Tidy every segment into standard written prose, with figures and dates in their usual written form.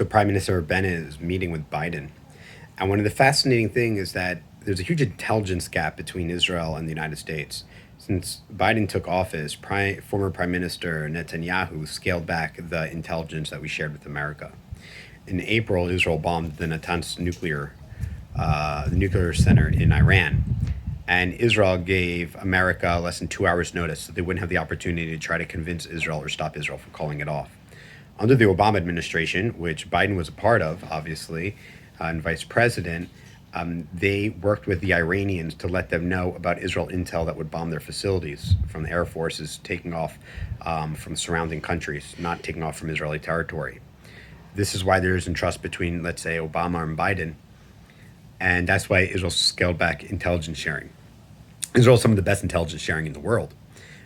So Prime Minister Bennett is meeting with Biden. And one of the fascinating things is that there's a huge intelligence gap between Israel and the United States. Since Biden took office, former Prime Minister Netanyahu scaled back the intelligence that we shared with America. In April, Israel bombed the Natanz the nuclear center in Iran. And Israel gave America less than 2 hours' notice so they wouldn't have the opportunity to try to convince Israel or stop Israel from calling it off. Under the Obama administration, which Biden was a part of, obviously, and vice president, they worked with the Iranians to let them know about Israel intel that would bomb their facilities from the air forces taking off from surrounding countries, not taking off from Israeli territory. This is why there isn't trust between, let's say, Obama and Biden, and that's why Israel scaled back intelligence sharing. Israel is some of the best intelligence sharing in the world.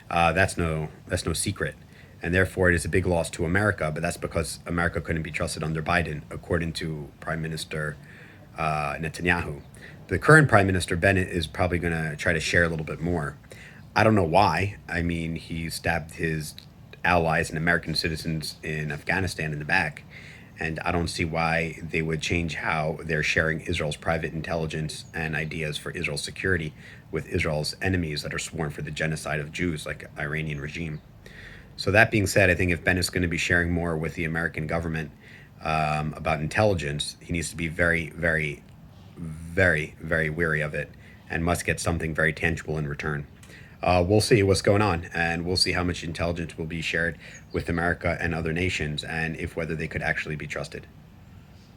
That's no secret, and therefore it is a big loss to America. But that's because America couldn't be trusted under Biden, according to Prime Minister Netanyahu. The current Prime Minister Bennett is probably going to try to share a little bit more. I don't know why. I mean, he stabbed his allies and American citizens in Afghanistan in the back. And I don't see why they would change how they're sharing Israel's private intelligence and ideas for Israel's security with Israel's enemies that are sworn for the genocide of Jews, like Iranian regime. So that being said, I think if Ben is going to be sharing more with the American government about intelligence, he needs to be very, very, very, very wary of it and must get something very tangible in return. We'll see what's going on, and we'll see how much intelligence will be shared with America and other nations, and if whether they could actually be trusted.